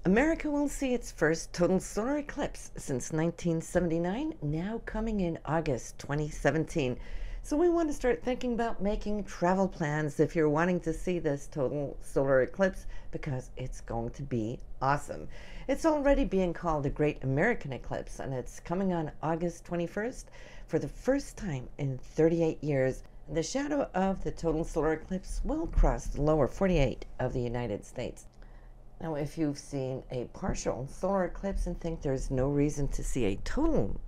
America will see its first total solar eclipse since 1979, now coming in August 2017. So we want to start thinking about making travel plans if you're wanting to see this total solar eclipse, because it's going to be awesome. It's already being called the Great American Eclipse, and it's coming on August 21st for the first time in 38 years. The shadow of the total solar eclipse will cross the lower 48 of the United States. Now, if you've seen a partial solar eclipse and think there's no reason to see a total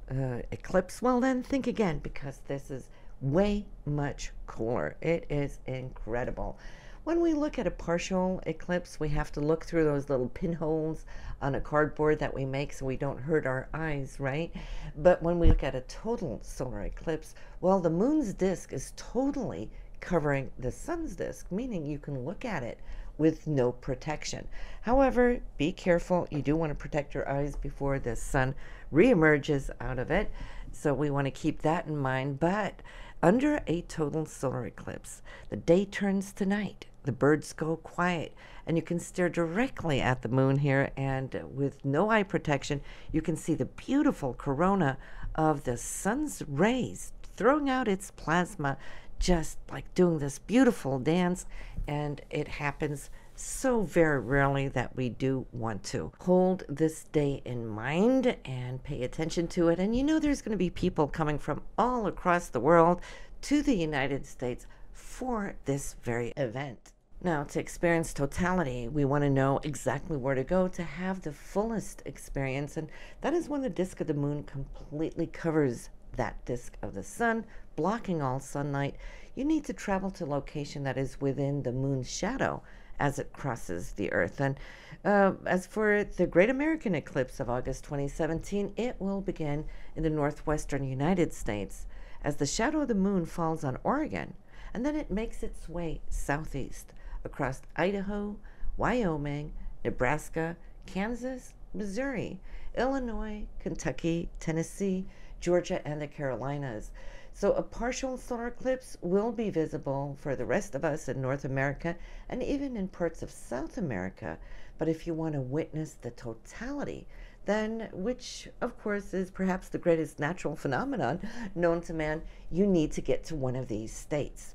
eclipse, well, then think again, because this is way much cooler. It is incredible. When we look at a partial eclipse, we have to look through those little pinholes on a cardboard that we make so we don't hurt our eyes, right? But when we look at a total solar eclipse, well, the moon's disk is totally covering the sun's disk, meaning you can look at it with no protection. However, be careful. You do want to protect your eyes before the sun reemerges out of it. So we want to keep that in mind. But under a total solar eclipse, the day turns to night. The birds go quiet, and you can stare directly at the moon here, and with no eye protection, you can see the beautiful corona of the sun's rays throwing out its plasma, just like doing this beautiful dance. And it happens so very rarely that we do want to hold this day in mind and pay attention to it. And you know, there's going to be people coming from all across the world to the United States for this very event. Now, to experience totality, we want to know exactly where to go to have the fullest experience, and that is when the disk of the moon completely covers that disk of the sun, blocking all sunlight. You need to travel to a location that is within the moon's shadow as it crosses the earth. And as for the Great American Eclipse of August 2017, it will begin in the northwestern United States as the shadow of the moon falls on Oregon, and then it makes its way southeast across Idaho, Wyoming, Nebraska, Kansas, Missouri, Illinois, Kentucky, Tennessee, Georgia, and the Carolinas. So a partial solar eclipse will be visible for the rest of us in North America and even in parts of South America. But if you want to witness the totality, then, which of course is perhaps the greatest natural phenomenon known to man, you need to get to one of these states.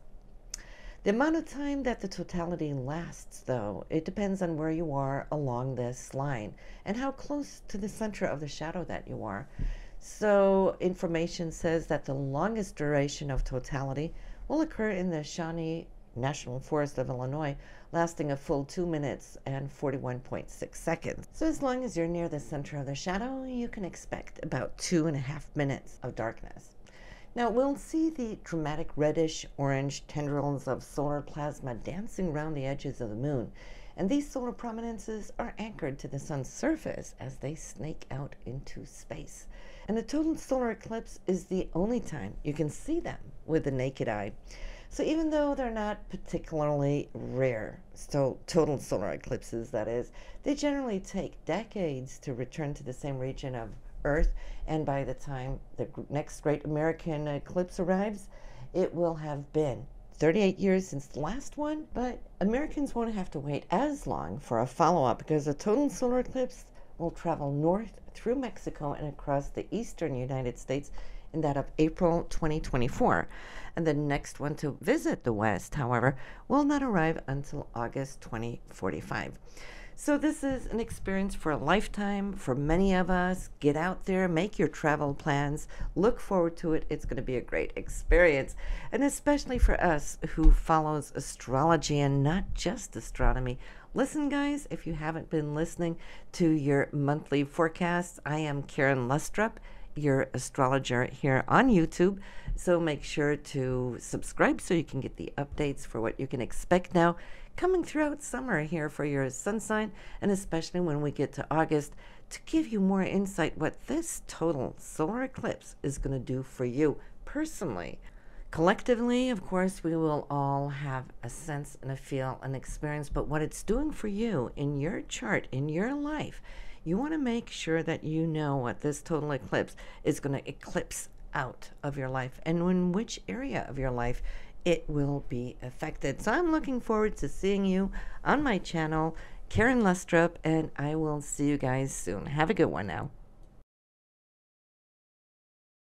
The amount of time that the totality lasts, though, it depends on where you are along this line and how close to the center of the shadow that you are. So information says that the longest duration of totality will occur in the Shawnee National Forest of Illinois, lasting a full 2 minutes and 41.6 seconds. So as long as you're near the center of the shadow, you can expect about 2.5 minutes of darkness. Now, we'll see the dramatic reddish-orange tendrils of solar plasma dancing around the edges of the moon, and these solar prominences are anchored to the sun's surface as they snake out into space. And the total solar eclipse is the only time you can see them with the naked eye. So even though they're not particularly rare, so total solar eclipses that is, they generally take decades to return to the same region of Earth, and by the time the next Great American Eclipse arrives, it will have been 38 years since the last one. But Americans won't have to wait as long for a follow-up, because a total solar eclipse will travel north through Mexico and across the eastern United States in that of April 2024. And the next one to visit the West, however, will not arrive until August 2045. So this is an experience for a lifetime for many of us. Get out there, make your travel plans, look forward to it. It's going to be a great experience, and especially for us who follows astrology and not just astronomy. Listen, guys, if you haven't been listening to your monthly forecasts, I am Karen Lustrup, your astrologer here on YouTube. So make sure to subscribe so you can get the updates for what you can expect now coming throughout summer here for your sun sign, and especially when we get to August, to give you more insight what this total solar eclipse is going to do for you personally. Collectively, of course, we will all have a sense and a feel, an experience, but what it's doing for you in your chart, in your life, you want to make sure that you know what this total eclipse is going to eclipse out of your life and in which area of your life it will be affected. So I'm looking forward to seeing you on my channel Karen Lustrup, and I will see you guys soon. Have a good one now.